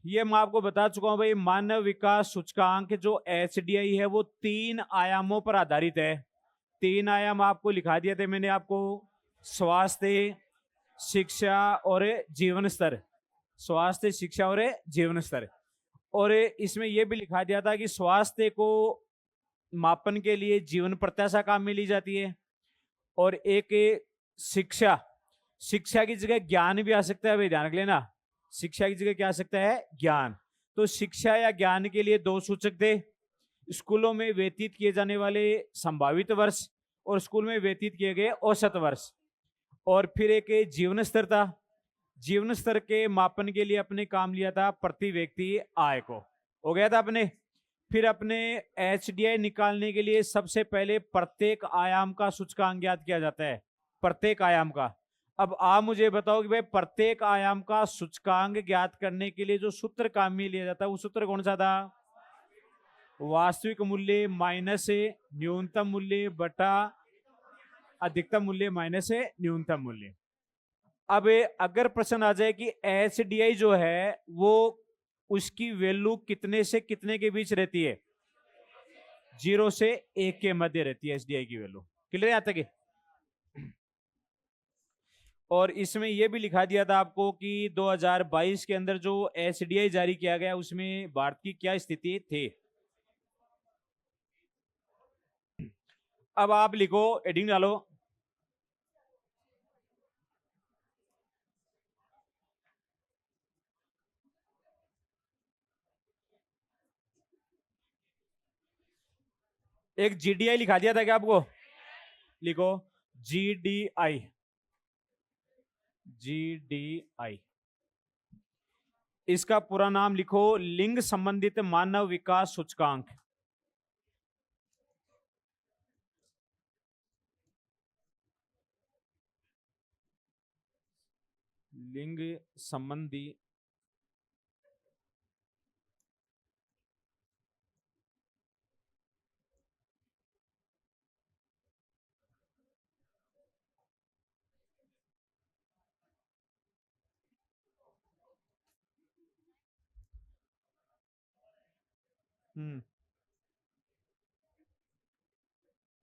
ये मैं आपको बता चुका हूं भाई, मानव विकास सूचकांक जो एचडीआई है वो 3 आयामों पर आधारित है। 3 आयाम आपको लिखा दिए थे मैंने आपको, स्वास्थ्य, शिक्षा और जीवन स्तर। स्वास्थ्य, शिक्षा और जीवन स्तर। और इसमें यह भी लिखा दिया था कि स्वास्थ्य को मापन के लिए जीवन प्रत्याशा काम में ली जाती है, और एक शिक्षा, शिक्षा की जगह ज्ञान भी आ सकता है भाई, ध्यान रख लेना। शिक्षा की जगह क्या आ सकता है? ज्ञान। तो शिक्षा या ज्ञान के लिए 2 सूचक थे, स्कूलों में व्यतीत किए जाने वाले संभावित वर्ष और स्कूल में व्यतीत किए गए औसत वर्ष। और फिर एक जीवन स्तर था। जीवन स्तर के मापन के लिए अपने काम लिया था प्रति व्यक्ति आय को, हो गया था अपने। फिर अपने एचडीआई निकालने के लिए सबसे पहले प्रत्येक आयाम का सूचकांक ज्ञात किया जाता है, प्रत्येक आयाम का। अब आप मुझे बताओ कि भाई प्रत्येक आयाम का सूचकांक ज्ञात करने के लिए जो सूत्र काम में लिया जाता है वो सूत्र कौन सा था? वास्तविक मूल्य माइनस न्यूनतम मूल्य बटा अधिकतम मूल्य माइनस न्यूनतम मूल्य। अब अगर प्रश्न आ जाए कि एचडीआई जो है वो उसकी वैल्यू कितने से कितने के बीच रहती है? 0 से 1 के मध्य रहती है एचडीआई की वैल्यू। क्लियर आता है? और इसमें यह भी लिखा दिया था आपको कि 2022 के अंदर जो एचडीआई जारी किया गया उसमें भारत की क्या स्थिति थी। अब आप लिखो, हेडिंग डालो। एक जीडीआई लिखा दिया था क्या आपको? लिखो जीडीआई। जीडीआई, इसका पूरा नाम लिखो लिंग संबंधित मानव विकास सूचकांक। लिंग संबंधी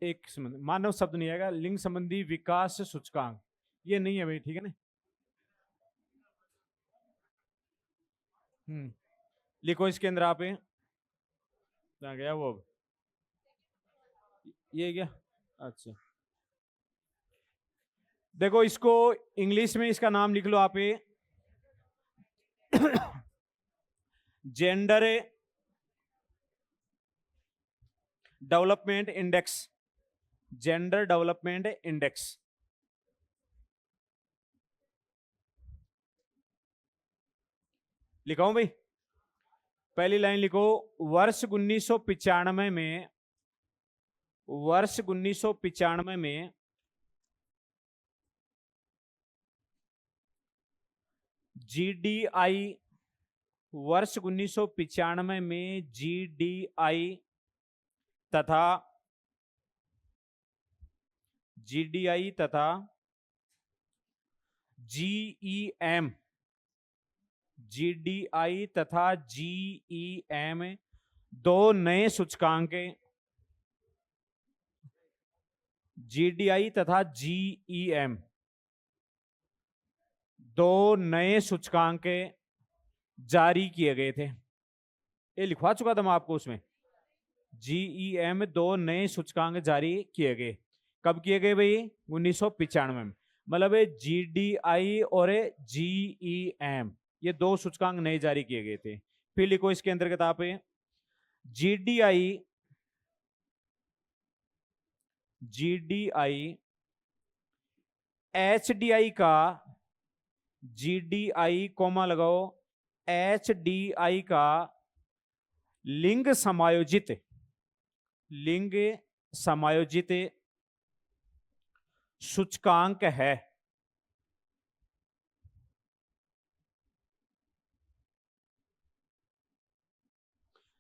एक संबंध, मानव शब्द नहीं आएगा, लिंग संबंधी विकास सूचकांक ये नहीं है भाई, ठीक है ना। लिखो इसके अंदर आप कहाँ गया वो? ये क्या? अच्छा, देखो इसको इंग्लिश में इसका नाम लिख लो आप, gender development index. Gender development index. लिखाऊं भाई? पहली लाइन लिखो, वर्ष 1995 में, वर्ष 1995 में जीडीआई, वर्ष 1995 में जीडीआई तथा जीईएम, जीडीआई तथा जीईएम दो नए सूचकांक, जीडीआई तथा जीईएम दो नए सूचकांक जारी किए गए थे। ये लिखवा चुका था मैं आपको उसमें। जीईएम दो नए सूचकांक जारी किए गए। कब किए गए भाई? 1995 में। मतलब जीडीआई और जीईएम ये 2 सूचकांक नए जारी किए गए थे। फिर लिखो इसके अंतर्गत आप, जीडीआई, जीडीआई एचडीआई का, जीडीआई कोमा लगाओ, एचडीआई का लिंग समायोजित, लिंग समायोजित सूचकांक है।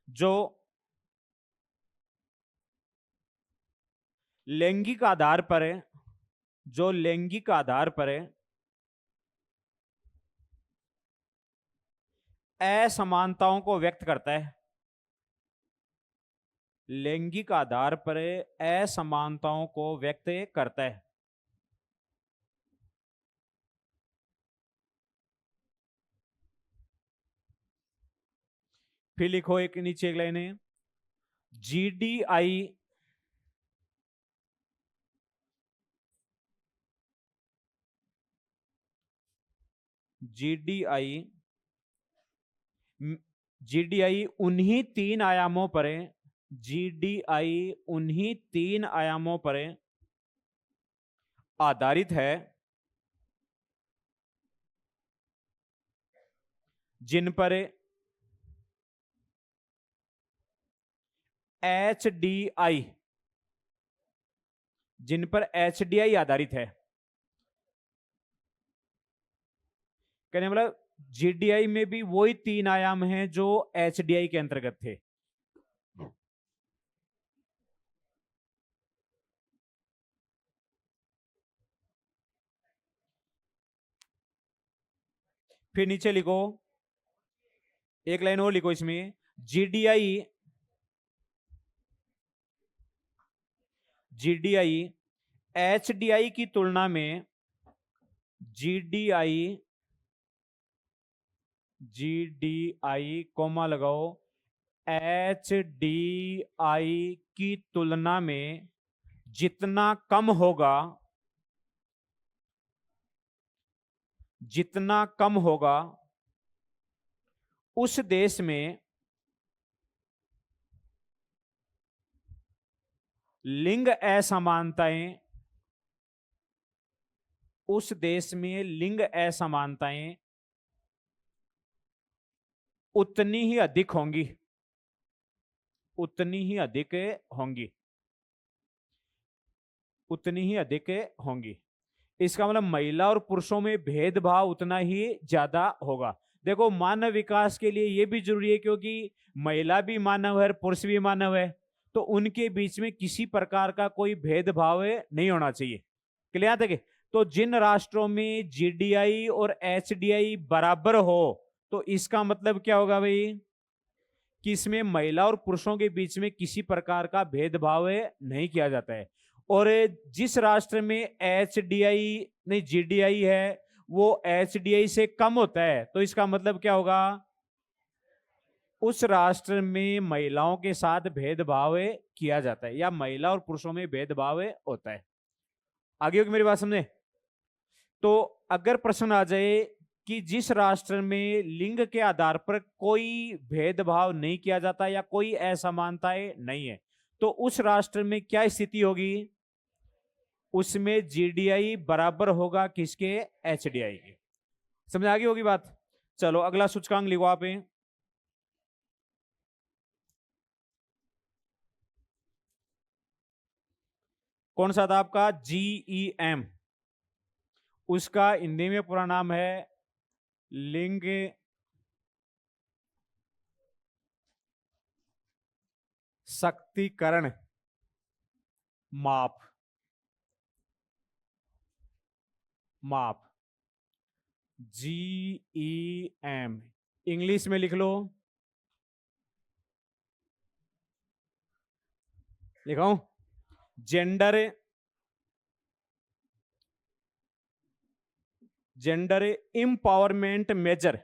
जो लैंगिक आधार पर है, जो लैंगिक आधार पर है असमानताओं को व्यक्त करता है। लैंगिक आधार पर असमानताओं को व्यक्त करता है। फिर लिखो एक नीचे एक लाइन है, जीडीआई जीडीआई जीडीआई उन्हीं तीन आयामों पर जीडीआई उन्हीं तीन आयामों पर आधारित है जिन पर एचडीआई आधारित है। कहने मतलब जीडीआई में भी वही तीन आयाम हैं जो एचडीआई के अंतर्गत थे। फिर नीचे लिखो, एक लाइन और लिखो इसमें, जीडीआई एचडीआई की तुलना में जीडीआई कोमा लगाओ, एचडीआई की तुलना में जितना कम होगा उस देश में लिंग असमानताएं उतनी ही अधिक होंगी। इसका मतलब महिला और पुरुषों में भेदभाव उतना ही ज्यादा होगा। देखो, मानव विकास के लिए यह भी जरूरी है, क्योंकि महिला भी मानव है, पुरुष भी मानव है, तो उनके बीच में किसी प्रकार का कोई भेदभाव नहीं होना चाहिए। क्लियर है? तो जिन राष्ट्रों में जीडीआई और एचडीआई बराबर हो, तो इसका मतलब क्या होगा भाई, कि इसमें महिला और पुरुषों के बीच में किसी प्रकार का भेदभाव नहीं किया जाता है। और जिस राष्ट्र में जीडीआई है वो एचडीआई से कम होता है, तो इसका मतलब क्या होगा, उस राष्ट्र में महिलाओं के साथ भेदभाव किया जाता है, या महिला और पुरुषों में भेदभाव होता है। आगे होगी मेरी बात समझे? तो अगर प्रश्न आ जाए कि जिस राष्ट्र में लिंग के आधार पर कोई भेदभाव नहीं किया जाता या कोई असमानताएं नहीं है, तो उस राष्ट्र में क्या स्थिति होगी, उसमें जीडीआई बराबर होगा किसके, एचडीआई के। समझ आ गई होगी बात? चलो अगला सूचकांक लिखो आप। कौन सा था आपका, जीईएम। उसका हिंदी में पूरा नाम है लिंग शक्तिकरण माप। जीईएम इंग्लिश में लिख लो, लिखाऊं, gender empowerment measure.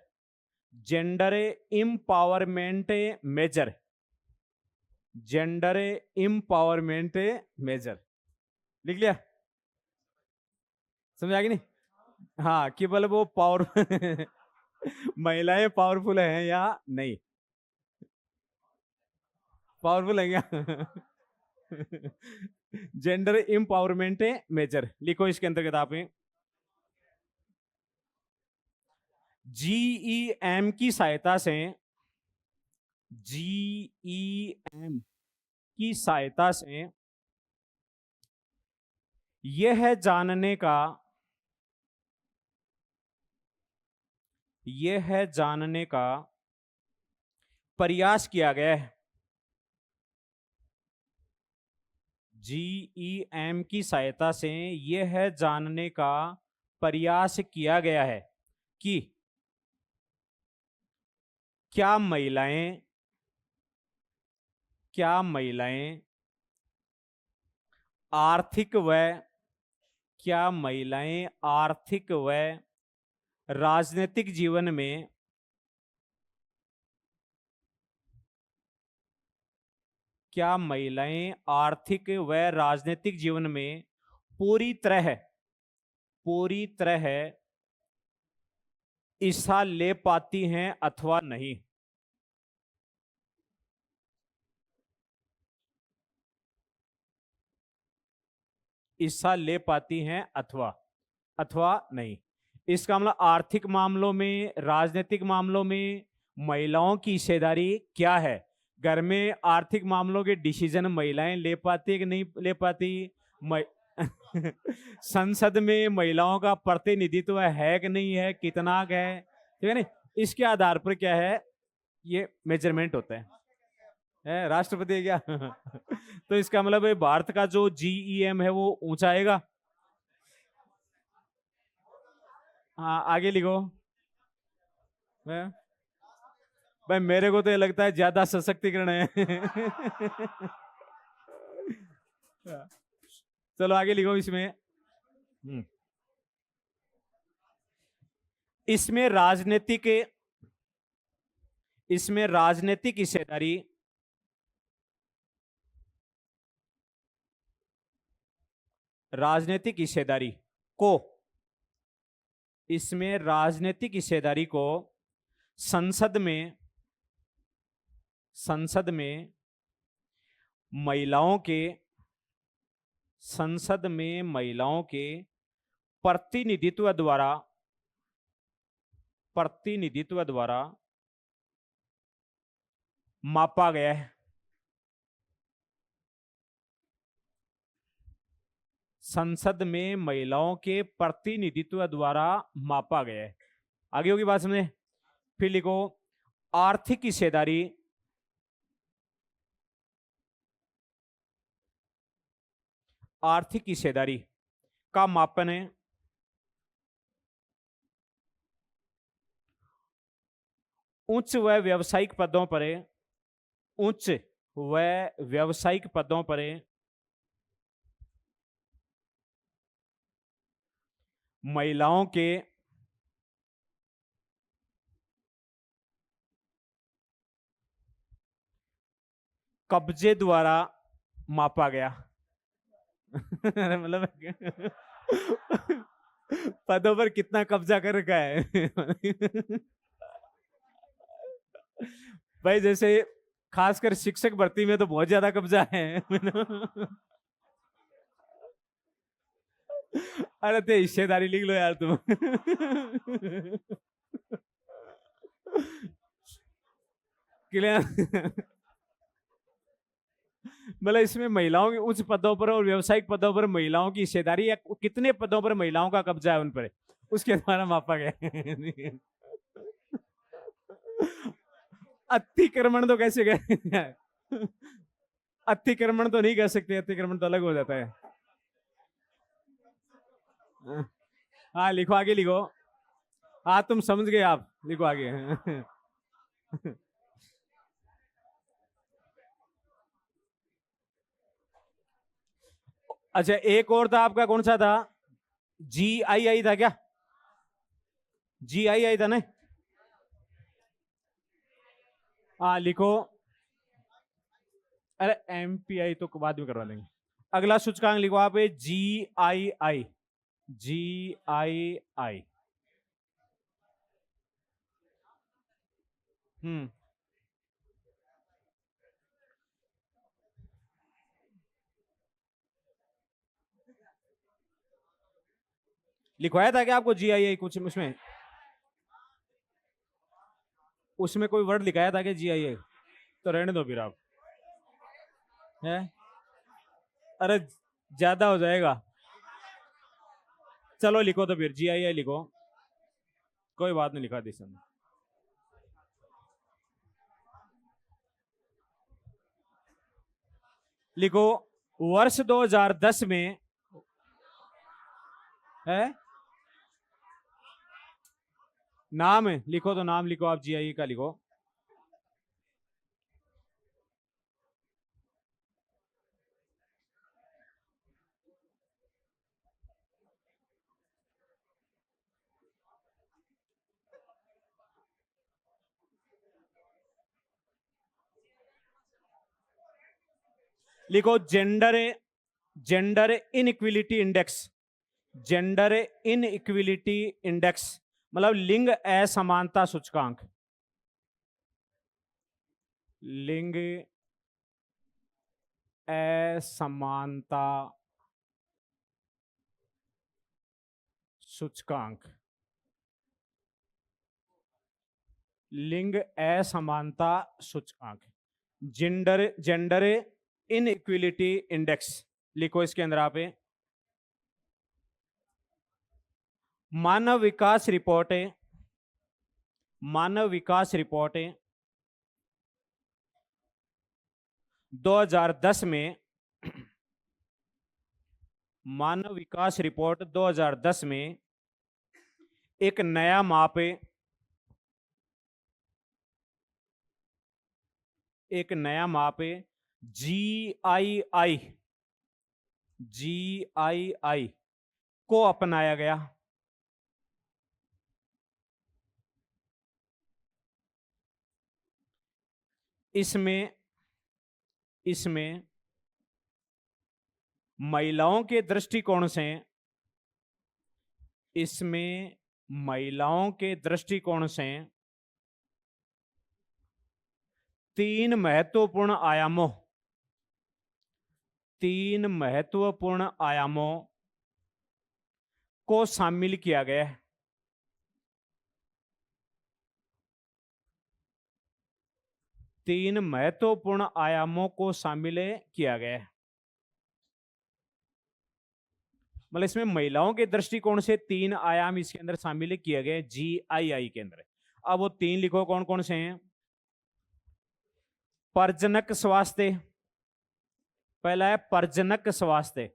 Gender empowerment measure लिख लिया? समझ आ गई नहीं? हाँ, केवल वो पावर महिलाएं पावरफुल हैं या नहीं, पावरफुल है क्या? जेंडर एम्पावरमेंट मेजर लिखो इसके अंतर्गत आप। जीईएम की सहायता से यह जानने का प्रयास किया गया है। जीईएम की सहायता से यह जानने का प्रयास किया गया है कि क्या महिलाएं क्या महिलाएं आर्थिक व क्या महिलाएं आर्थिक व राजनीतिक जीवन में क्या महिलाएं आर्थिक व राजनीतिक जीवन में पूरी तरह हिस्सा ले पाती हैं अथवा नहीं? हिस्सा ले पाती हैं अथवा अथवा नहीं। इसका मतलब आर्थिक मामलों में, राजनीतिक मामलों में महिलाओं की हिस्सेदारी क्या है? घर में आर्थिक मामलों के डिसीजन महिलाएं ले पाती है कि नहीं ले पाती? संसद में महिलाओं का प्रतिनिधित्व है कि नहीं है, कितना है, ठीक है ना? इसके आधार पर क्या है, ये मेजरमेंट होता है राष्ट्रपति है क्या? तो इसका मतलब है भारत का जो जीईएम है वो ऊंचा आएगा। हाँ, आगे लिखो। भाई मेरे को तो ये लगता है ज्यादा सशक्तिकरण है। चलो आगे लिखो। इसमें राजनीतिक इसमें राजनीतिक हिस्सेदारी राजनीतिक हिस्सेदारी को इसमें राजनीतिक हिस्सेदारी को संसद में महिलाओं के संसद में महिलाओं के प्रतिनिधित्व द्वारा मापा गया है। संसद में महिलाओं के प्रतिनिधित्व द्वारा मापा गया है। आगे होगी बात समझे? फिर लिखो आर्थिक हिस्सेदारी का मापन है उच्च व व्यावसायिक पदों पर महिलाओं के कब्जे द्वारा मापा गया। मतलब पदों पर कितना कब्जा कर रखा है। भाई जैसे खासकर शिक्षक भर्ती में तो बहुत ज्यादा कब्जा है। अरे ते हिस्सेदारी लिख लो यार तुम। क्लियर? मतलब इसमें महिलाओं के उच्च पदों पर और व्यावसायिक पदों पर महिलाओं की हिस्सेदारी या कितने पदों पर महिलाओं का कब्जा है उन पर, उसके द्वारा मापा गया। अतिक्रमण तो कैसे गए? अतिक्रमण तो नहीं कह सकते, अतिक्रमण तो अलग हो जाता है। हाँ लिखो, आगे लिखो। हाँ तुम समझ गए, आप लिखो आगे। अच्छा एक और था आपका, कौन सा था? GII था क्या? GII था ना? हाँ लिखो। अरे MPI तो बाद में करवा लेंगे। अगला सूचकांक लिखो आप, GII। GII। लिखवाया था क्या आपको GII कुछ उसमें? उसमें कोई वर्ड लिखाया था क्या GII? तो रहने दो फिर आप। है? अरे ज्यादा हो जाएगा। चलो लिखो तो फिर GII लिखो, कोई बात नहीं, लिखा दी समय। लिखो वर्ष 2010 में है, नाम लिखो तो नाम लिखो आप GII का लिखो। लिखो gender gender inequality index, gender inequality index मतलब लिंग असमानता सूचकांक, लिंग असमानता सूचकांक, लिंग असमानता सूचकांक, जेंडर जेंडर इनइक्विलिटी इंडेक्स लिखो इसके अंदर आप मानव विकास रिपोर्ट है, मानव विकास रिपोर्ट है 2010 में, मानव विकास रिपोर्ट 2010 में एक नया माप है, एक नया माप है GII, GII को अपनाया गया। इसमें इसमें महिलाओं के दृष्टिकोण से, इसमें महिलाओं के दृष्टिकोण से तीन महत्वपूर्ण आयामों, तीन महत्वपूर्ण आयामों को शामिल किया गया है। तीन महत्वपूर्ण आयामों को शामिल किया गया है, मतलब इसमें महिलाओं के दृष्टिकोण से तीन आयाम इसके अंदर शामिल किए गए GII के अंदर। अब वो तीन लिखो कौन कौन से हैं। प्रजनक स्वास्थ्य, पहला है प्रजनक स्वास्थ्य,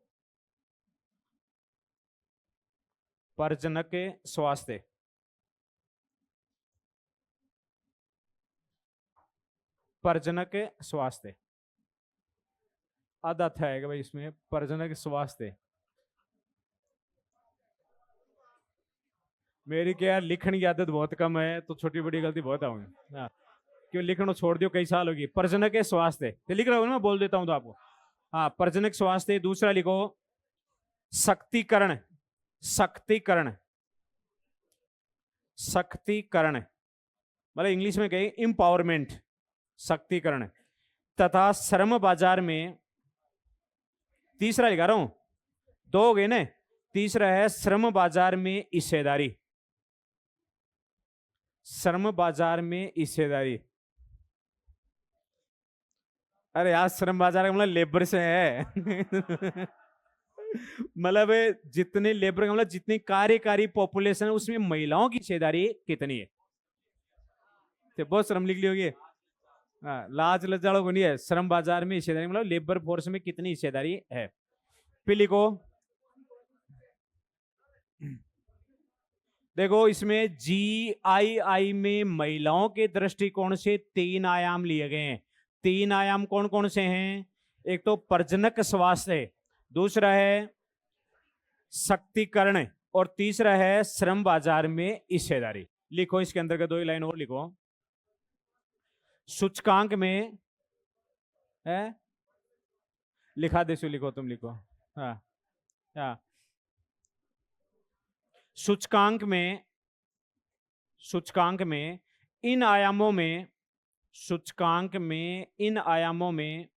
प्रजनक स्वास्थ्य, प्रजनक स्वास्थ्य आधा था भाई इसमें प्रजनक स्वास्थ्य। मेरी क्या लिखने की आदत बहुत कम है तो छोटी बड़ी गलती बहुत आऊंगी। हाँ, क्यों लिखना छोड़ दियो कई साल होगी। प्रजनक स्वास्थ्य तो लिख रहा हूं ना, बोल देता हूं तो आपको। हाँ, प्रजनक स्वास्थ्य। दूसरा लिखो शक्तिकरण, शक्तिकरण, शक्तिकरण मतलब इंग्लिश में कहें इंपावरमेंट, शक्तिकरण तथा श्रम बाजार में। तीसरा लिखा रहा हूं, दो हो गए ना। तीसरा है श्रम बाजार में हिस्सेदारी, श्रम बाजार में हिस्सेदारी। अरे यार श्रम बाजार मतलब लेबर से है मतलब जितने लेबर मतलब जितनी कार्यकारी पॉपुलेशन है उसमें महिलाओं की हिस्सेदारी कितनी है। तो बहुत श्रम लिख ली होगी। हाँ, लाज लज्जाओं को नहीं है, श्रम बाजार में हिस्सेदारी मतलब लेबर फोर्स में कितनी हिस्सेदारी है। फिर लिखो, देखो इसमें GII में महिलाओं के दृष्टिकोण से तीन आयाम लिए गए हैं। तीन आयाम कौन कौन से हैं। एक तो प्रजनक स्वास्थ्य, दूसरा है शक्तिकरण और तीसरा है श्रम बाजार में हिस्सेदारी। लिखो इसके अंदर के दो ही लाइन और लिखो। सूचकांक में है, लिखा दे सो, लिखो तुम लिखो। हाँ हाँ, सूचकांक में, सूचकांक में इन आयामों में, सूचकांक में इन आयामों में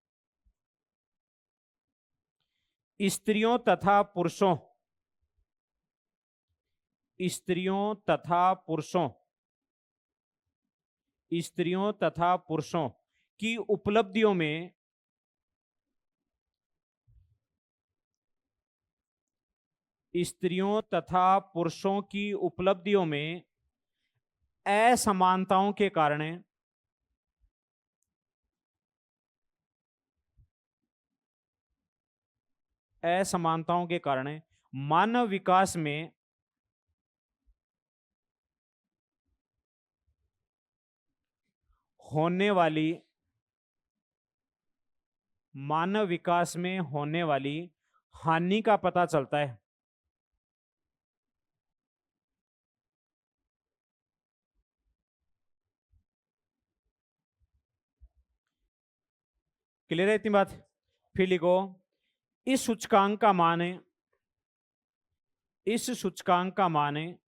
स्त्रियों तथा पुरुषों, स्त्रियों तथा पुरुषों, स्त्रियों तथा पुरुषों की उपलब्धियों में स्त्रियों तथा पुरुषों की उपलब्धियों में असमानताओं के कारण, असमानताओं के कारण मानव विकास में होने वाली, मानव विकास में होने वाली हानि का पता चलता है। क्लियर है इतनी बात। फिर लिखो इस सूचकांक का मान है, इस सूचकांक का मान है,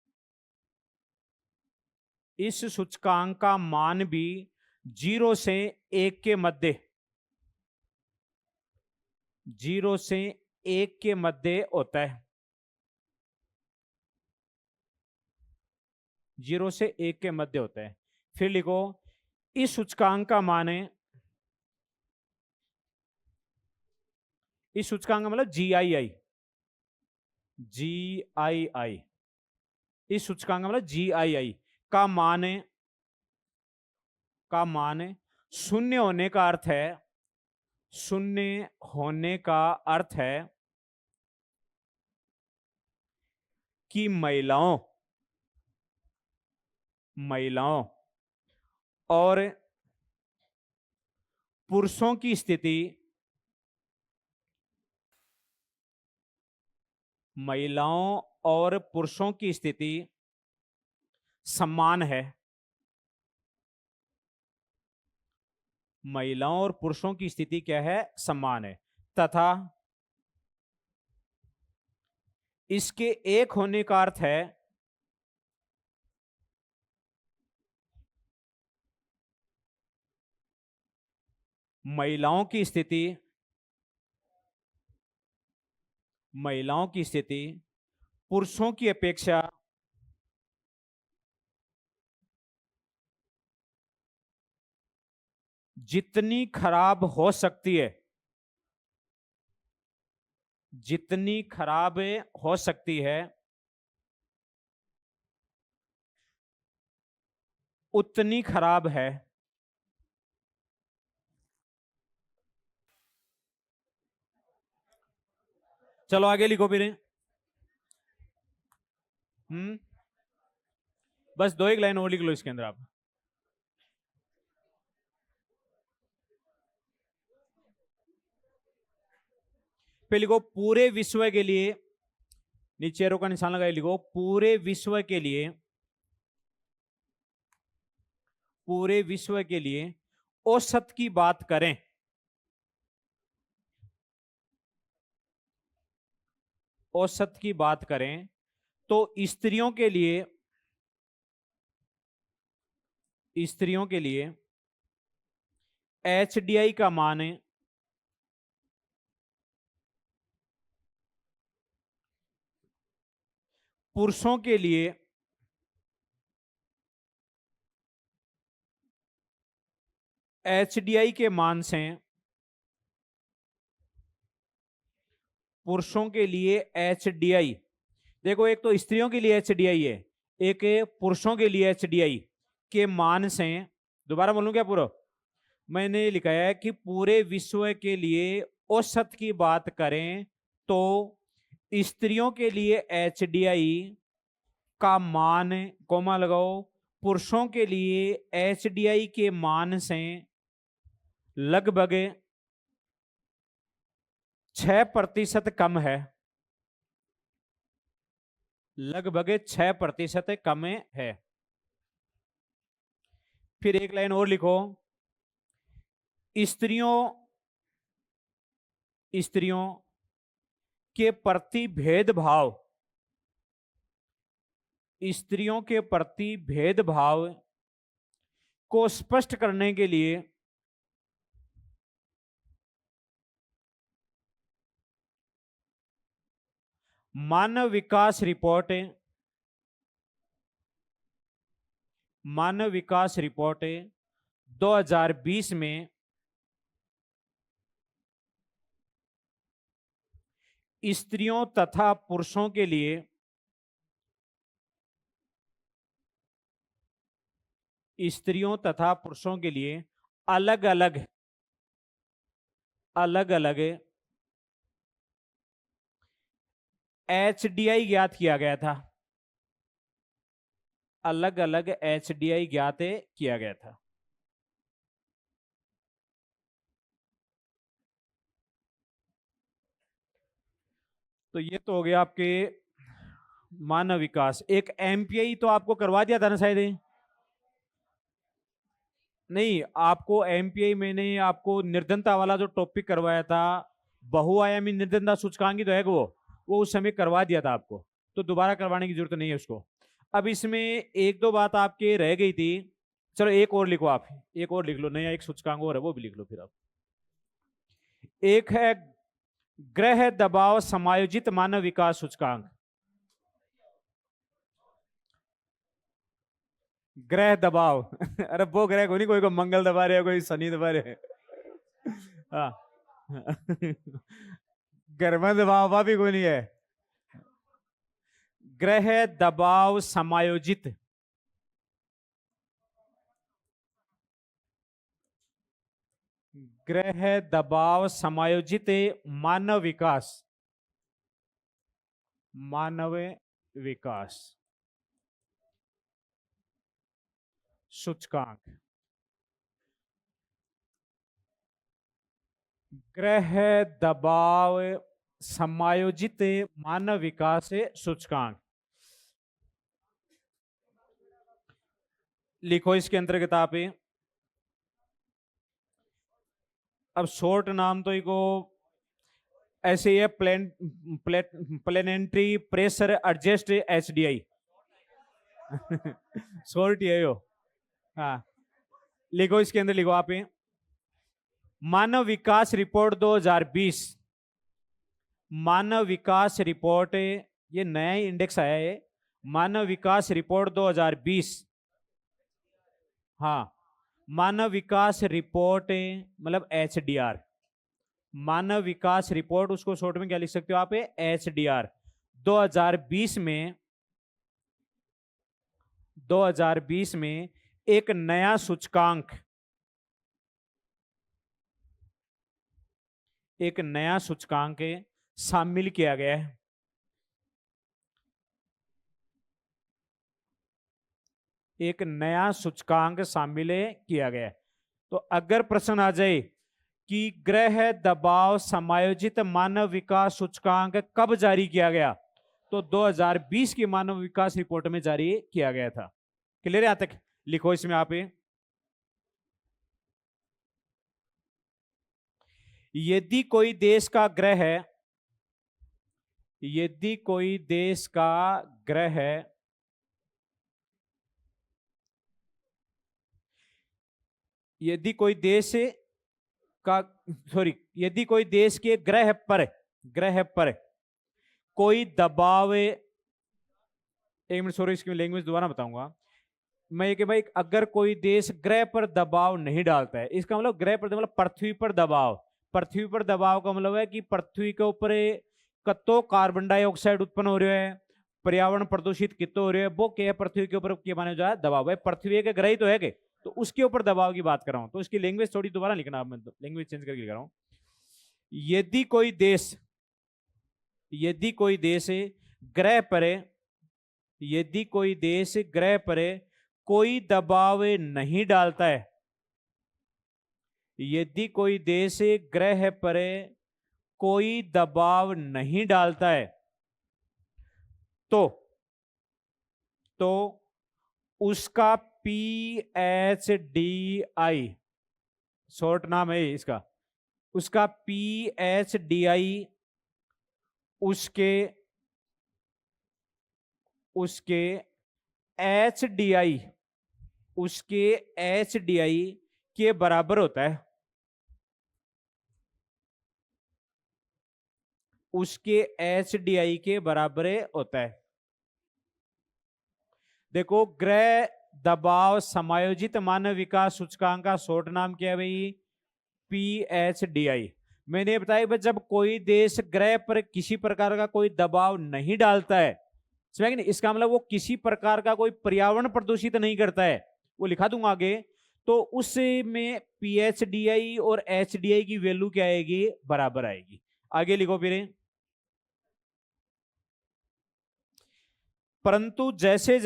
इस सूचकांक का मान भी 0 से 1 के मध्य, 0 से 1 के मध्य होता है, 0 से 1 के मध्य होता है। फिर लिखो इस सूचकांक का मान है, इस सूचकांक का मतलब GII, GII, इस सूचकांक का मतलब GII का मान है, का मान है, शून्य होने का अर्थ है, शून्य होने का अर्थ है कि महिलाओं और पुरुषों की स्थिति, महिलाओं और पुरुषों की स्थिति समान है, महिलाओं और पुरुषों की स्थिति क्या है, समान है, तथा इसके एक होने का अर्थ है महिलाओं की स्थिति, महिलाओं की स्थिति पुरुषों की अपेक्षा जितनी खराब हो सकती है, जितनी खराब हो सकती है उतनी खराब है। चलो आगे लिखो फिर। बस 2 एक लाइन और लिख लो इसके अंदर आप। पे लिखो पूरे विश्व के लिए, नीचे एरो का निशान लगाए, लिखो पूरे विश्व के लिए, पूरे विश्व के लिए औसत की बात करें, औसत की बात करें तो स्त्रियों के लिए, स्त्रियों के लिए HDI का मान है पुरुषों के लिए HDI के मान से, पुरुषों के लिए HDI, देखो एक तो स्त्रियों के लिए HDI है, एक पुरुषों के लिए HDI के मान से, दोबारा बोलूं क्या पूरा, मैंने लिखा है कि पूरे विश्व के लिए औसत की बात करें तो स्त्रियों के लिए HDI का मान, कोमा लगाओ, पुरुषों के लिए HDI के मान से लगभग 6% कम है, लगभग 6% कम है। फिर एक लाइन और लिखो, स्त्रियों, स्त्रियों के प्रति भेदभाव, स्त्रियों के प्रति भेदभाव को स्पष्ट करने के लिए मानव विकास रिपोर्ट, मानव विकास रिपोर्ट 2020 में स्त्रियों तथा पुरुषों के लिए, स्त्रियों तथा पुरुषों के लिए अलग अलग, अलग अलग HDI ज्ञात किया गया था, अलग अलग HDI ज्ञात किया गया था। तो ये तो हो गया आपके मानव विकास। एक MPI तो आपको करवा दिया था ना शायद, नहीं आपको MPI मैंने आपको निर्धनता वाला जो टॉपिक करवाया था बहुआयामी निर्देशनता सूचकांक तो है वो उस समय करवा दिया था आपको, तो दोबारा करवाने की जरूरत नहीं है उसको। अब इसमें एक दो बात आपके रह गई थी, चलो एक और लिखो, आप एक और लिख लो, नया एक सूचकांक और है वो भी लिख लो फिर आप। एक है ग्रह दबाव समायोजित मानव विकास सूचकांक। ग्रह दबाव अरे वो ग्रह को नहीं, कोई मंगल दबा रहे, कोई शनि दबा रहे। हाँ गर्म दबाव भी कोई नहीं है। ग्रह दबाव समायोजित ग्रह दबाव समायोजित मानव विकास सूचकांक। ग्रह दबाव समायोजित मानव विकास सूचकांक लिखो इसके अंतर्गत आप। अब शॉर्ट नाम तो इको ऐसे ही है, planetary pressure adjust HDI short ही है यो। हाँ लिखो इसके अंदर, लिखो आप मानव विकास रिपोर्ट 2020। मानव विकास रिपोर्ट, ये नया ही इंडेक्स आया है, मानव विकास रिपोर्ट 2020। हाँ मानव विकास रिपोर्ट मतलब HDR, मानव विकास रिपोर्ट, उसको शॉर्ट में क्या लिख सकते हो आप, HDR 2020 में 2020 में एक नया सूचकांक शामिल किया गया है। एक नया सूचकांक शामिल किया गया है। तो अगर प्रश्न आ जाए कि ग्रह दबाव समायोजित मानव विकास सूचकांक कब जारी किया गया, तो 2020 की मानव विकास रिपोर्ट में जारी किया गया था। क्लियर है यहां तक? लिखो इसमें आप, यदि कोई देश का ग्रह यदि कोई देश का ग्रह यदि कोई देश का सॉरी यदि कोई देश के ग्रह पर कोई दबाव, एक मिनट सॉरी इसकी लैंग्वेज दोबारा बताऊंगा मैं, ये कि भाई अगर कोई देश ग्रह पर दबाव नहीं डालता है, इसका मतलब ग्रह पर मतलब पृथ्वी पर दबाव, पृथ्वी पर दबाव का मतलब है कि पृथ्वी के ऊपर कतो कार्बन डाइऑक्साइड उत्पन्न हो रहा है, पर्यावरण प्रदूषित कितो हो रहा है, वो क्या है पृथ्वी के ऊपर क्या माने जा दबाव है, पृथ्वी के ग्रह ही तो है के, तो उसके ऊपर दबाव की बात कर रहा हूं। तो इसकी लैंग्वेज थोड़ी दोबारा लिखना, मैं लैंग्वेज चेंज करके लिख रहा हूं। यदि कोई देश ग्रह पर यदि कोई देश ग्रह पर कोई दबाव नहीं डालता है, यदि कोई देश ग्रह पर कोई दबाव नहीं डालता है, तो उसका PHDI, शॉर्ट नाम है इसका, उसका PHDI उसके HDI के बराबर होता है, उसके HDI के बराबर होता है। देखो ग्रह दबाव समायोजित मानव विकास सूचकांक का शॉर्ट नाम क्या है भाई, PHDI। मैंने बताया भाई जब कोई देश ग्रह पर किसी प्रकार का कोई दबाव नहीं डालता है, समझ नहीं, इसका मतलब वो किसी प्रकार का कोई पर्यावरण प्रदूषित नहीं करता है, वो लिखा दूंगा आगे, तो उसमें PHDI और HDI की वैल्यू क्या आएगी, बराबर आएगी। आगे लिखो फिर, परंतु जैसे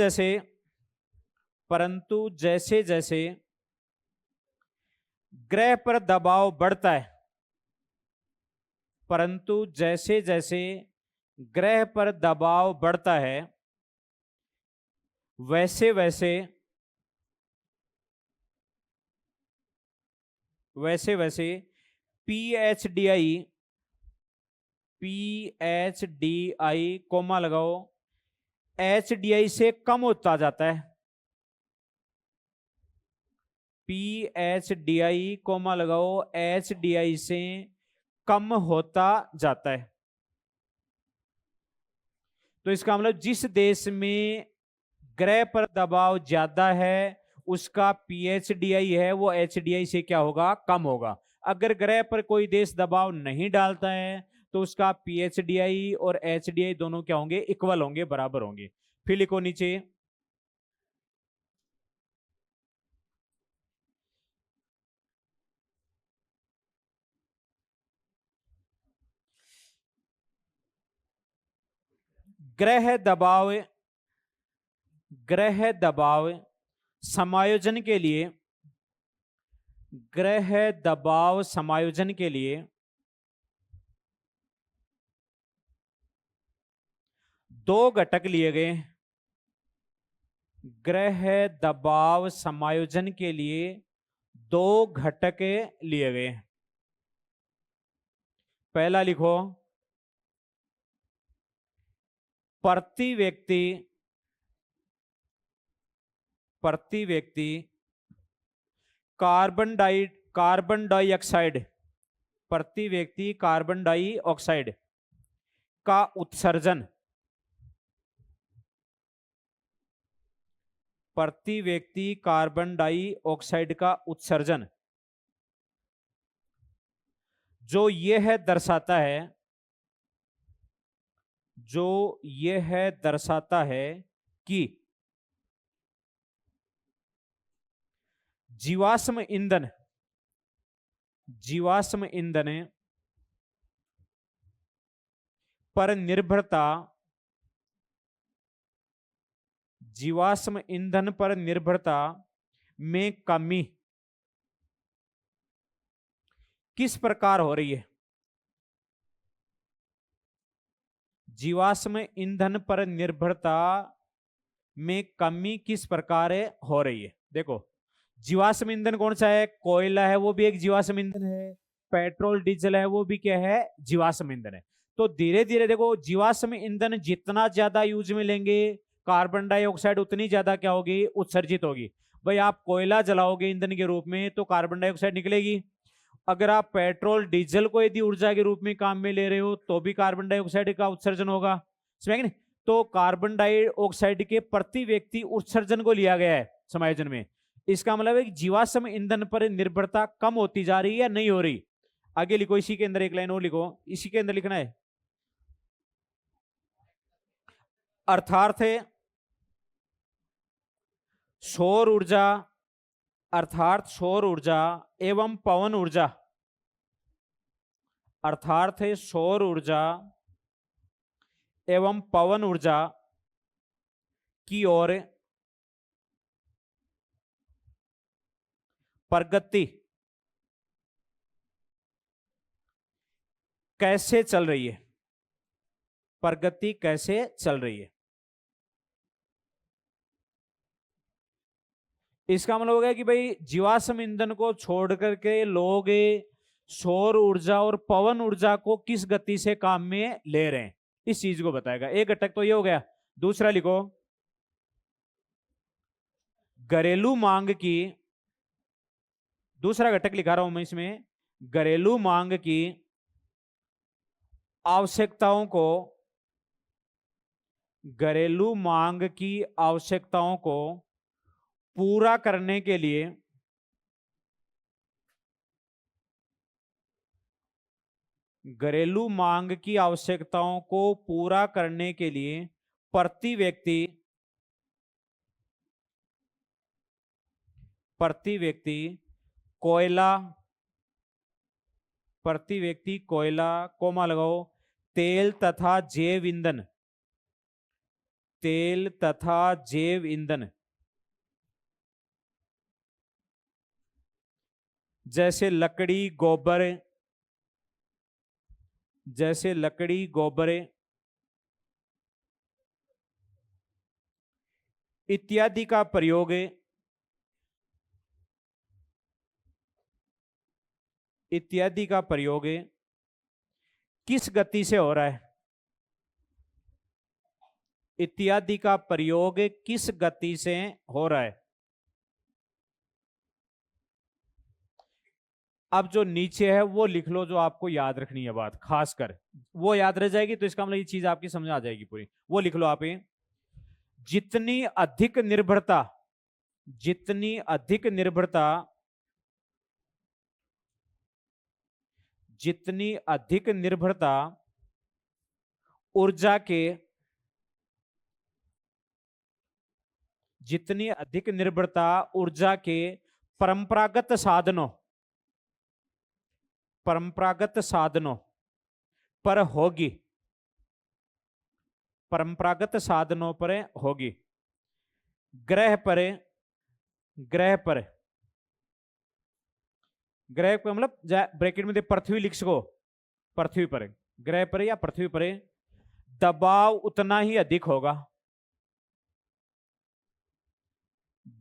जैसे ग्रह पर दबाव बढ़ता है, परंतु जैसे जैसे ग्रह पर दबाव बढ़ता है, वैसे वैसे PHDI PHDI कोमा लगाओ, HDI से कम होता जाता है, PHDI कोमा लगाओ, HDI से कम होता जाता है। तो इसका मतलब जिस देश में ग्रह पर दबाव ज्यादा है उसका PHDI है वो HDI से क्या होगा, कम होगा। अगर ग्रह पर कोई देश दबाव नहीं डालता है तो उसका PHDI और HDI दोनों क्या होंगे, इक्वल होंगे, बराबर होंगे। फिर लिखो नीचे, ग्रह दबाव, ग्रह दबाव समायोजन के लिए, ग्रह दबाव समायोजन के लिए दो घटक लिए गए। ग्रह दबाव समायोजन के लिए दो घटक लिए गए। पहला लिखो, प्रति व्यक्ति कार्बन डाइऑक्साइड, प्रति व्यक्ति कार्बन डाइऑक्साइड का उत्सर्जन, प्रति व्यक्ति कार्बन डाइऑक्साइड का उत्सर्जन जो यह दर्शाता है, जो यह दर्शाता है कि जीवाश्म ईंधन, जीवाश्म ईंधन पर निर्भरता, जीवाश्म ईंधन पर निर्भरता में कमी किस प्रकार हो रही है, जीवाश्म ईंधन पर निर्भरता में कमी किस प्रकार हो रही है। देखो जीवाश्म ईंधन कौन सा है, कोयला है, वो भी एक जीवाश्म ईंधन है, पेट्रोल डीजल है, वो भी क्या है, जीवाश्म ईंधन है। तो धीरे धीरे देखो जीवाश्म ईंधन जितना ज्यादा यूज में लेंगे कार्बन डाइऑक्साइड उतनी ज्यादा क्या होगी, उत्सर्जित होगी। भाई आप कोयला जलाओगे ईंधन के रूप में तो कार्बन डाइऑक्साइड निकलेगी, अगर आप पेट्रोल डीजल को यदि ऊर्जा के रूप में काम में ले रहे हो तो भी कार्बन डाइऑक्साइड का उत्सर्जन होगा, समझ। तो कार्बन डाइऑक्साइड के प्रति व्यक्ति उत्सर्जन को लिया गया है समायोजन में। इसका मतलब है कि जीवाश्म ईंधन पर निर्भरता कम होती जा रही है या नहीं हो रही। आगे लिखो, इसी के अंदर एक लाइन और लिखो, इसी के अंदर लिखना है, अर्थात है सौर ऊर्जा, अर्थात सौर ऊर्जा एवं पवन ऊर्जा, अर्थात है सौर ऊर्जा एवं पवन ऊर्जा की ओर प्रगति कैसे चल रही है, प्रगति कैसे चल रही है। इसका मतलब हो गया कि भाई जीवाश्म ईंधन को छोड़ करके लोग सौर ऊर्जा और पवन ऊर्जा को किस गति से काम में ले रहे हैं, इस चीज को बताएगा। एक घटक तो ये हो गया। दूसरा लिखो, घरेलू मांग की, दूसरा घटक लिखा रहा हूं मैं इसमें, घरेलू मांग की आवश्यकताओं को, घरेलू मांग की आवश्यकताओं को पूरा करने के लिए घरेलू मांग की आवश्यकताओं को पूरा करने के लिए प्रति व्यक्ति कोयला, प्रति व्यक्ति कोयला कोमा लगाओ, तेल तथा जैव ईंधन, तेल तथा जैव ईंधन जैसे लकड़ी गोबर, जैसे लकड़ी गोबर इत्यादि का प्रयोग, इत्यादि का प्रयोग किस गति से हो रहा है, इत्यादि का प्रयोग किस गति से हो रहा है। अब जो नीचे है वो लिख लो, जो आपको याद रखनी है बात, खासकर वो याद रह जाएगी तो इसका मतलब ये चीज आपकी समझ आ जाएगी पूरी। वो लिख लो आप, जितनी अधिक निर्भरता, जितनी अधिक निर्भरता, जितनी अधिक निर्भरता ऊर्जा के, जितनी अधिक निर्भरता ऊर्जा के परंपरागत साधनों, परंपरागत साधनों पर होगी, परंपरागत साधनों पर होगी, ग्रह पर, ग्रह पर, ग्रह पर मतलब ब्रैकेट में दे पृथ्वी लिख सको, पृथ्वी पर, ग्रह पर या पृथ्वी पर दबाव उतना ही अधिक होगा,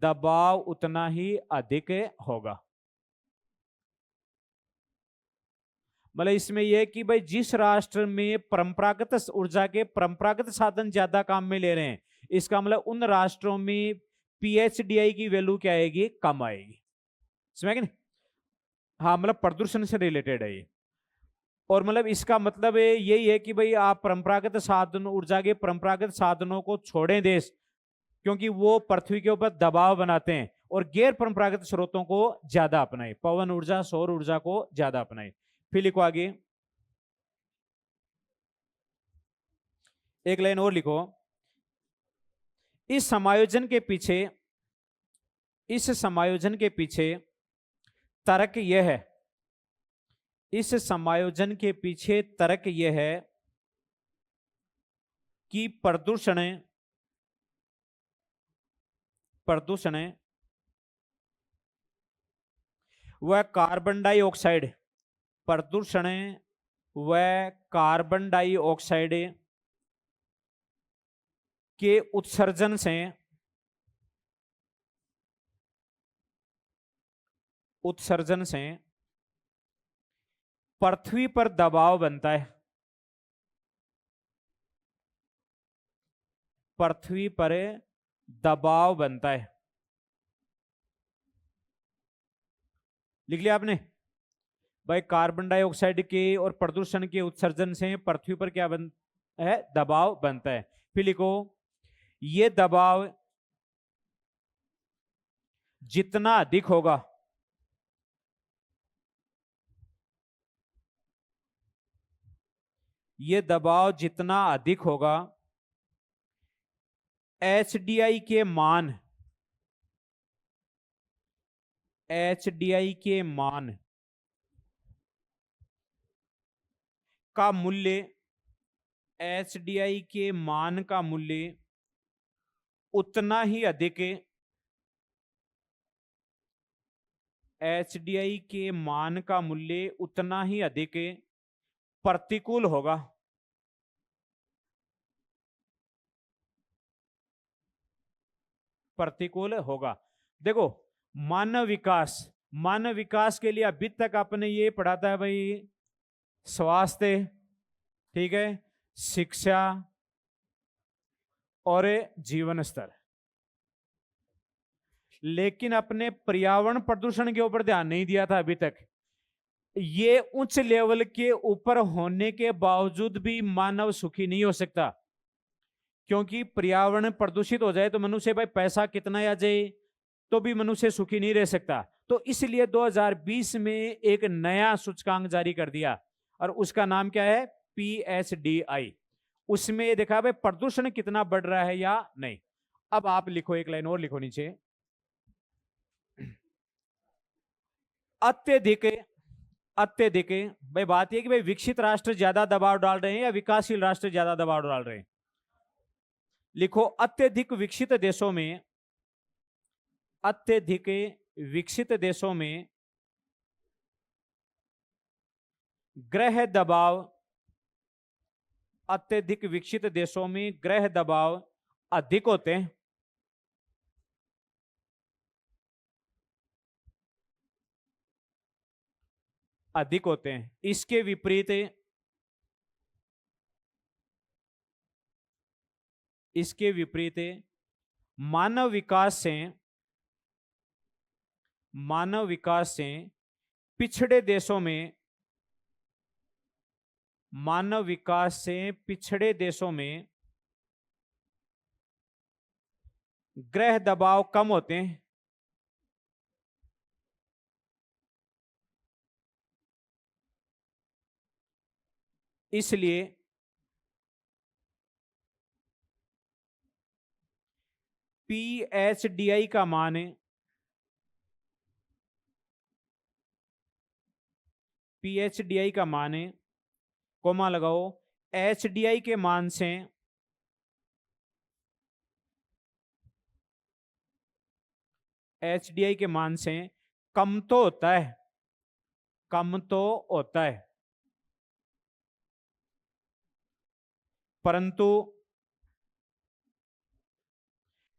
दबाव उतना ही अधिक होगा। मतलब इसमें यह कि भाई जिस राष्ट्र में परंपरागत ऊर्जा के परंपरागत साधन ज्यादा काम में ले रहे हैं, इसका मतलब उन राष्ट्रों में पीएचडीआई की वैल्यू क्या आएगी, कम आएगी। समझ गए? हाँ, मतलब प्रदूषण से रिलेटेड है ये। और मतलब इसका मतलब यही है कि भाई आप परंपरागत साधन, ऊर्जा के परंपरागत साधनों को छोड़ें देश, क्योंकि वो पृथ्वी के ऊपर दबाव बनाते हैं, और गैर परंपरागत स्रोतों को ज्यादा अपनाए, पवन ऊर्जा, सौर ऊर्जा को ज्यादा अपनाए। फिर लिखो आगे, एक लाइन और लिखो, इस समायोजन के पीछे, इस समायोजन के पीछे तर्क यह है, इस समायोजन के पीछे तर्क यह है कि प्रदूषण, प्रदूषण व कार्बन डाइऑक्साइड, प्रदूषण व कार्बन डाइऑक्साइड के उत्सर्जन से, उत्सर्जन से पृथ्वी पर दबाव बनता है, पृथ्वी पर दबाव बनता है। लिख लिया आपने भाई, कार्बन डाइऑक्साइड के और प्रदूषण के उत्सर्जन से पृथ्वी पर क्या बन है, दबाव बनता है। फिर लिखो, ये दबाव जितना अधिक होगा, ये दबाव जितना अधिक होगा, एचडीआई के मान, एचडीआई के मान का मूल्य, एचडीआई के मान का मूल्य उतना ही अधिक, एचडीआई के मान का मूल्य उतना ही अधिक प्रतिकूल होगा, प्रतिकूल होगा। देखो, मानव विकास, मानव विकास के लिए अभी तक आपने ये पढ़ा था भाई, स्वास्थ्य, ठीक है, शिक्षा और जीवन स्तर, लेकिन अपने पर्यावरण प्रदूषण के ऊपर ध्यान नहीं दिया था अभी तक। ये उच्च लेवल के ऊपर होने के बावजूद भी मानव सुखी नहीं हो सकता, क्योंकि पर्यावरण प्रदूषित हो जाए तो मनुष्य भाई पैसा कितना आ जाए तो भी मनुष्य सुखी नहीं रह सकता। तो इसलिए 2020 में एक नया सूचकांक जारी कर दिया, और उसका नाम क्या है, पीएचडीआई। उसमें देखा भाई प्रदूषण कितना बढ़ रहा है या नहीं। अब आप लिखो, एक लाइन और लिखो नीचे, अत्यधिक, अत्यधिक, भाई बात यह कि भाई विकसित राष्ट्र ज्यादा दबाव डाल रहे हैं या विकासशील राष्ट्र ज्यादा दबाव डाल रहे हैं। लिखो, अत्यधिक विकसित देशों में, अत्यधिक विकसित देशों में ग्रह दबाव, अत्यधिक विकसित देशों में ग्रह दबाव अधिक होते हैं, अधिक होते हैं। इसके विपरीत, इसके विपरीत मानव विकास से पिछड़े देशों में मानव विकास से पिछड़े देशों में ग्रह दबाव कम होते हैं। इसलिए PHDI का मान है, PHDI का मान है, कोमा लगाओ, HDI के मान से HDI के मान से कम तो होता है, कम तो होता है, परंतु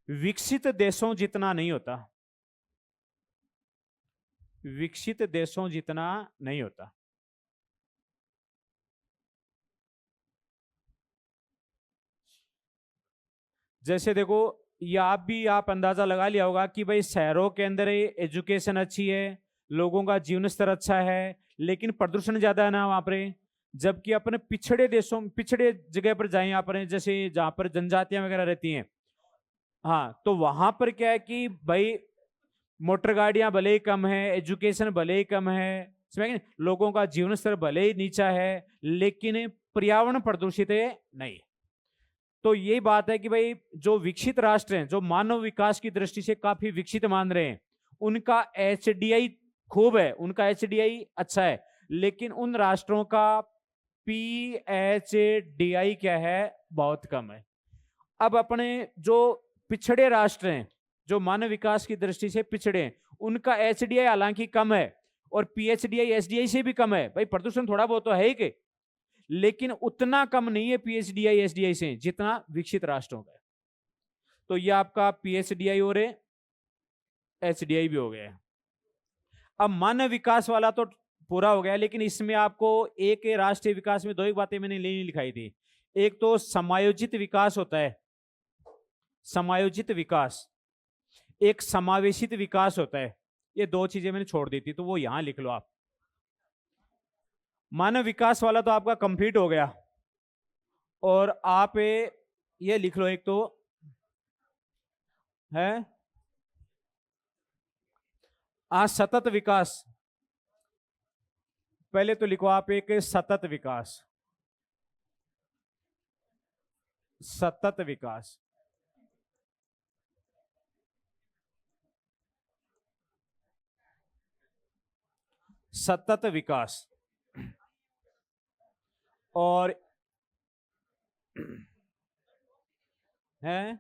विकसित देशों जितना नहीं होता, विकसित देशों जितना नहीं होता। जैसे देखो, ये आप अंदाजा लगा लिया होगा कि भाई शहरों के अंदर एजुकेशन अच्छी है, लोगों का जीवन स्तर अच्छा है, लेकिन प्रदूषण ज्यादा है ना वहां पर। जबकि अपने पिछड़े देशों, पिछड़े जगह पर जाए यहाँ पर, जैसे जहां पर जनजातियां वगैरह रहती हैं, हाँ, तो वहां पर क्या है कि भाई मोटर गाड़ियां भले ही कम है, एजुकेशन भले ही कम है, समझ गए? लोगों का जीवन स्तर भले ही नीचा है, लेकिन पर्यावरण प्रदूषित नहीं। तो यही बात है कि भाई जो विकसित राष्ट्र हैं, जो मानव विकास की दृष्टि से काफी विकसित मान रहे हैं, उनका HDI खूब है, उनका HDI अच्छा है, लेकिन उन राष्ट्रों का PHDI क्या है, बहुत कम है। अब अपने जो पिछड़े राष्ट्र हैं, जो मानव विकास की दृष्टि से पिछड़े हैं, उनका HDI हालांकि कम है और PHDI SDI से भी कम है। भाई प्रदूषण थोड़ा बहुत तो है ही के, लेकिन उतना कम नहीं है PHDI SDI से जितना विकसित राष्ट्रों का है। तो ये आपका PHDI और HDI भी हो गया। अब मानव विकास वाला तो पूरा हो गया, लेकिन इसमें आपको एक राष्ट्रीय विकास में दो ही बातें मैंने नहीं लिखाई थी। एक तो समायोजित विकास होता है, समायोजित विकास, एक समावेशित विकास होता है। ये दो चीजें मैंने छोड़ दी थी, तो वो यहां लिख लो आप। मानव विकास वाला तो आपका कंप्लीट हो गया, और आप ये लिख लो, एक तो है सतत विकास। पहले तो लिखो आप एक सतत विकास, सतत विकास। सतत विकास। और है,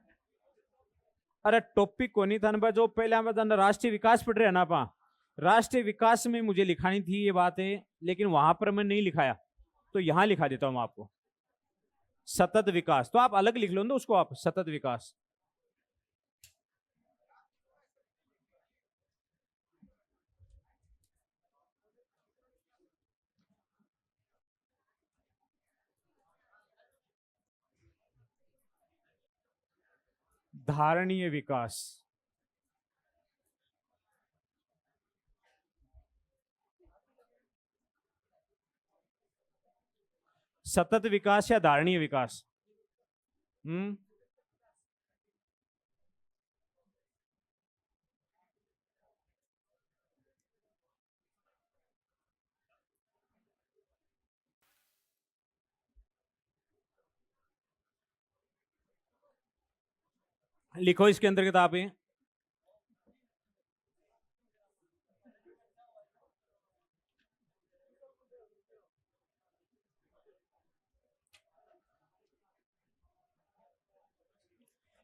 अरे टॉपिक को नहीं था ना, जो पहले हम राष्ट्रीय विकास पढ़ रहे हैं ना पा, राष्ट्रीय विकास में मुझे लिखानी थी ये बातें, लेकिन वहां पर मैं नहीं लिखाया, तो यहां लिखा देता हूं आपको। सतत विकास तो आप अलग लिख लो ना उसको, आप सतत विकास। धारणीय विकास। सतत विकास या धारणीय विकास? लिखो इसके अंदर किताबें।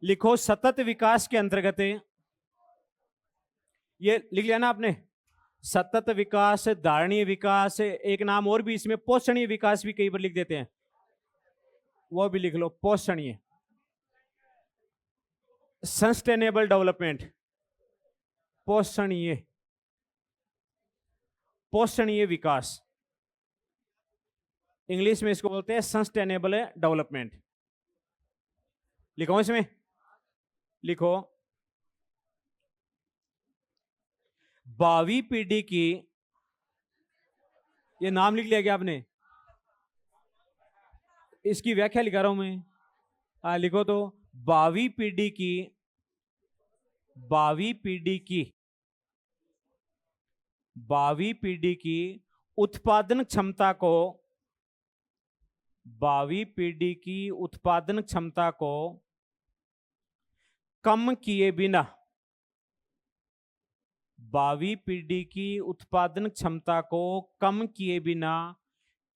लिखो सतत विकास के अंतर्गत, ये लिख लिया ना आपने, सतत विकास, धारणीय विकास, एक नाम और भी इसमें पोषणीय विकास भी कई बार लिख देते हैं, वो भी लिख लो, पोषणीय, सस्टेनेबल डेवलपमेंट, पोषणीय, पोषणीय विकास, इंग्लिश में इसको बोलते हैं सस्टेनेबल डेवलपमेंट। लिखो इसमें, लिखो 12वीं पीढ़ी की, ये नाम लिख लिया क्या आपने? इसकी व्याख्या लिखा रहा हूं मैं। लिखो तो 12वीं पीढ़ी की, 12वीं पीढ़ी की, 12वीं पीढ़ी की उत्पादन क्षमता को, 12वीं पीढ़ी की उत्पादन क्षमता को कम किए बिना, 12वीं पीढ़ी की उत्पादन क्षमता को कम किए बिना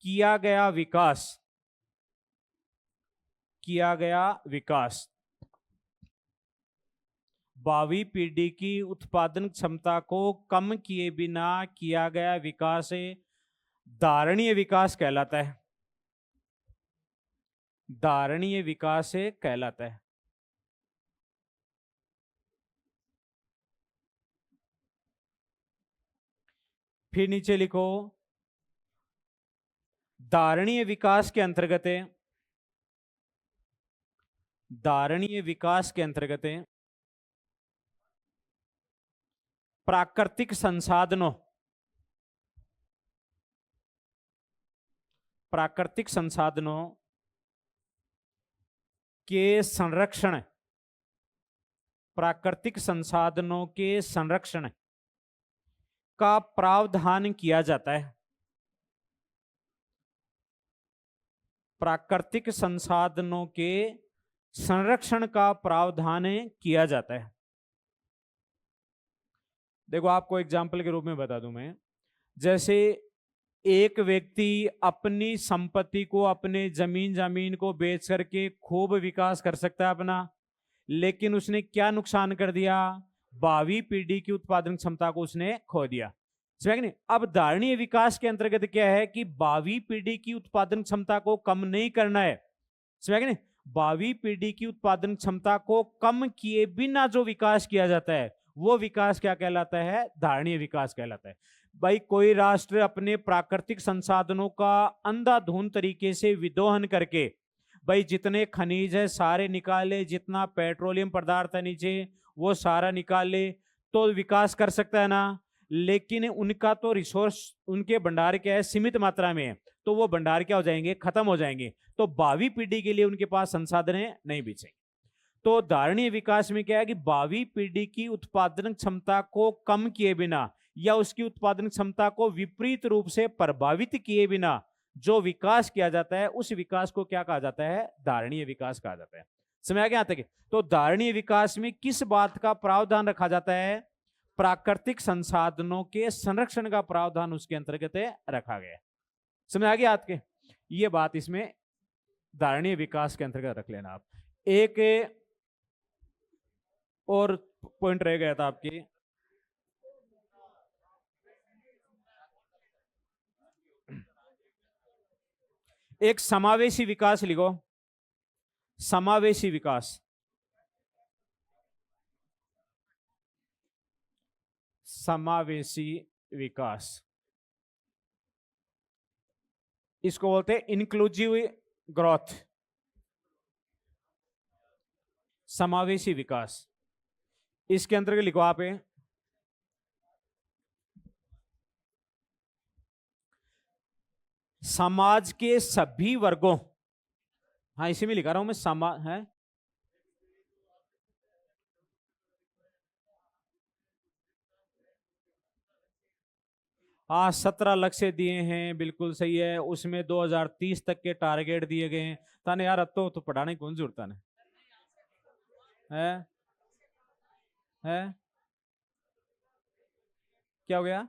किया गया विकास, किया गया विकास, 12वीं पीढ़ी की उत्पादन क्षमता को कम किए बिना किया गया विकास धारणीय विकास कहलाता है, धारणीय विकास कहलाता है। फिर नीचे लिखो धारणीय विकास के अंतर्गत, धारणीय विकास के अंतर्गत प्राकृतिक संसाधनों, प्राकृतिक संसाधनों के संरक्षण, प्राकृतिक संसाधनों के संरक्षण का प्रावधान किया जाता है, प्राकृतिक संसाधनों के संरक्षण का प्रावधान किया जाता है। देखो आपको एग्जाम्पल के रूप में बता दूं मैं, जैसे एक व्यक्ति अपनी संपत्ति को, अपने जमीन को बेच करके खूब विकास कर सकता है अपना, लेकिन उसने क्या नुकसान कर दिया? 12वीं पीढ़ी की उत्पादन क्षमता को उसने खो दिया। समझ नहीं? अब धारणीय विकास के अंतर्गत क्या है कि 12वीं पीढ़ी की उत्पादन क्षमता को कम नहीं करना है। समझ नहीं? 12वीं पीढ़ी की उत्पादन क्षमता को कम किए बिना जो विकास किया जाता है वो विकास क्या कहलाता है? धारणीय विकास कहलाता है। भाई कोई राष्ट्र अपने प्राकृतिक संसाधनों का अंधाधुंध तरीके से विदोहन करके भाई जितने खनिज है सारे निकाले, जितना पेट्रोलियम पदार्थ है नीचे वो सारा निकाले तो विकास कर सकता है ना, लेकिन उनका तो रिसोर्स, उनके भंडार क्या है? सीमित मात्रा में है, तो वो भंडार क्या हो जाएंगे? खत्म हो जाएंगे। तो 12वीं पीढ़ी के लिए उनके पास संसाधन नहीं बचेंगे। तो धारणीय विकास में क्या है कि 12वीं पीढ़ी की उत्पादन क्षमता को कम किए बिना या उसकी उत्पादन क्षमता को विपरीत रूप से प्रभावित किए बिना जो विकास किया जाता है उस विकास को क्या कहा जाता है? धारणीय विकास कहा जाता है। समझ आ गया यहाँ तक? तो धारणीय विकास में किस बात का प्रावधान रखा जाता है? प्राकृतिक संसाधनों के संरक्षण का प्रावधान उसके अंतर्गत रखा गया। समझ आ गया आपके? ये बात इसमें धारणीय विकास के अंतर्गत रख लेना आप। एक और पॉइंट रह गया था आपके, एक समावेशी विकास लिखो, समावेशी विकास, समावेशी विकास इसको बोलते हैं इंक्लूसिव ग्रोथ, समावेशी विकास। इसके अंतर्गत लिखो आप समाज के सभी वर्गों, हाँ इसी में लिखा रहा हूं मैं, समाज है हाँ 17 लक्ष्य दिए हैं, बिल्कुल सही है। उसमें 2030 तक के टारगेट दिए गए हैं। ताने यार अब तो पढ़ाने की कौन जरूरत है? है क्या हो गया?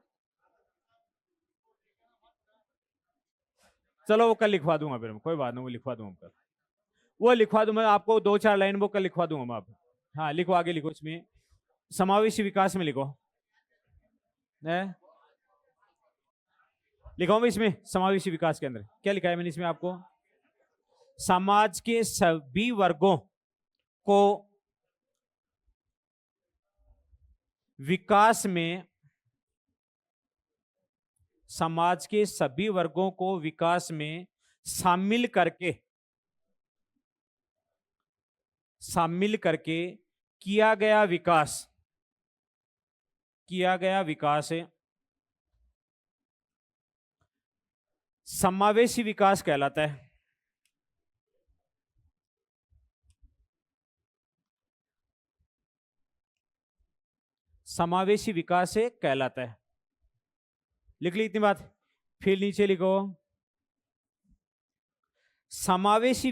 चलो वो कल लिखवा दूंगा, फिर कोई बात नहीं, वो लिखवा दूंगा कल, वो लिखवा दूंगा आपको 2-4 लाइन वो कल लिखवा दूंगा मैं आप। हाँ लिखो, आगे लिखो, इसमें समावेशी विकास में लिखो, लिखा हूं इसमें समावेशी विकास के अंदर क्या लिखा है मैंने इसमें आपको? समाज के सभी वर्गों को विकास में, समाज के सभी वर्गों को विकास में शामिल करके, शामिल करके किया गया विकास समावेशी विकास कहलाता है। समावेशी विकास से कहलाता है। लिख ली इतनी बात। फिर नीचे लिखो समावेशी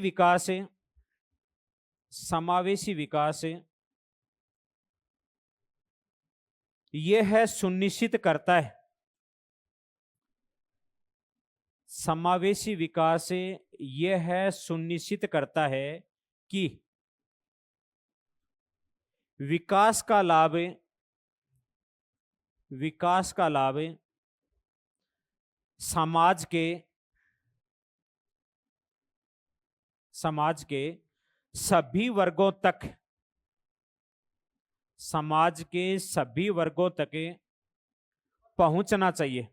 विकास यह है सुनिश्चित करता है। समावेशी विकास यह है सुनिश्चित करता है कि विकास का लाभ समाज के सभी वर्गों तक पहुंचना चाहिए।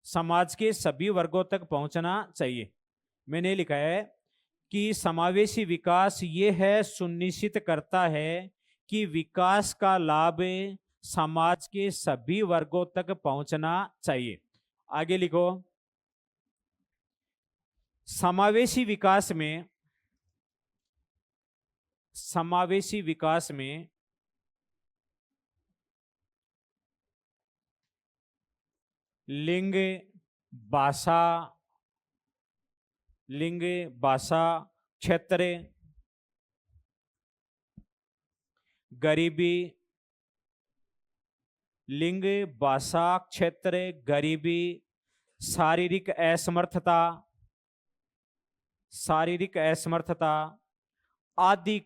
समाज के सभी वर्गों तक पहुंचना चाहिए। मैंने लिखा है कि समावेशी विकास ये है सुनिश्चित करता है कि विकास का लाभ समाज के सभी वर्गों तक पहुंचना चाहिए। आगे लिखो समावेशी विकास में लिंग, भाषा, क्षेत्र, गरीबी, लिंग, भाषा, क्षेत्र, गरीबी, शारीरिक असमर्थता आदि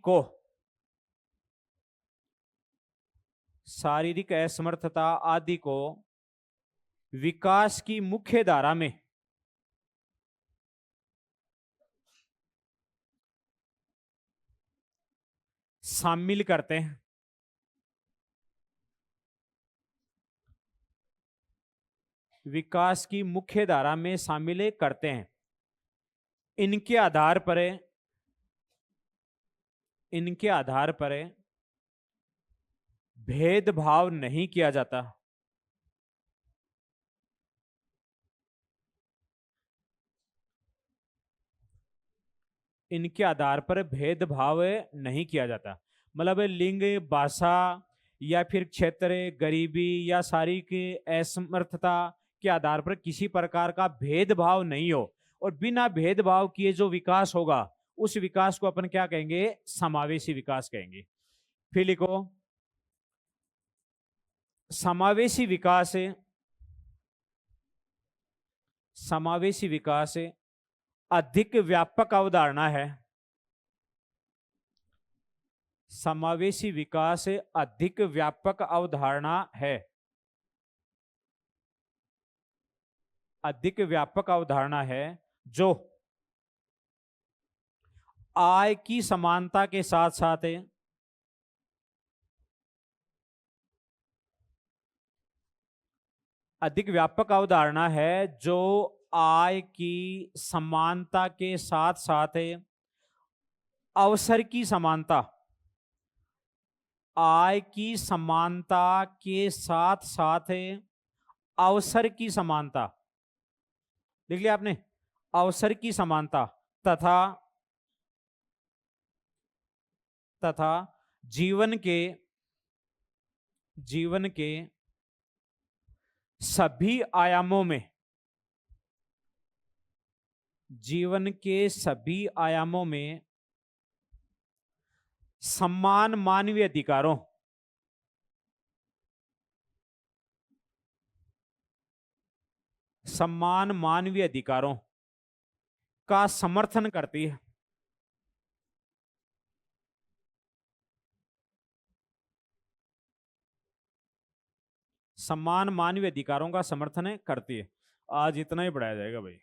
को विकास की मुख्य धारा में शामिल करते हैं। विकास की मुख्य धारा में शामिल करते हैं। इनके आधार पर भेदभाव नहीं किया जाता। इनके आधार पर भेदभाव नहीं किया जाता। मतलब लिंग, भाषा या फिर क्षेत्र, गरीबी या शारीरिक असमर्थता के आधार पर किसी प्रकार का भेदभाव नहीं हो और बिना भेदभाव किए जो विकास होगा उस विकास को अपन क्या कहेंगे? समावेशी विकास कहेंगे। फिर लिखो समावेशी विकास अधिक व्यापक अवधारणा है। समावेशी विकास अधिक व्यापक अवधारणा है। अधिक व्यापक अवधारणा है जो आय की समानता के साथ साथ अधिक व्यापक अवधारणा है जो आय की समानता के साथ साथ अवसर की समानता, आय की समानता के साथ साथ अवसर की समानता, देख लिया आपने? अवसर की समानता तथा जीवन के सभी आयामों में समान मानवीय अधिकारों का समर्थन करती है। समान मानवीय अधिकारों का समर्थन करती है। आज इतना ही पढ़ाया जाएगा भाई।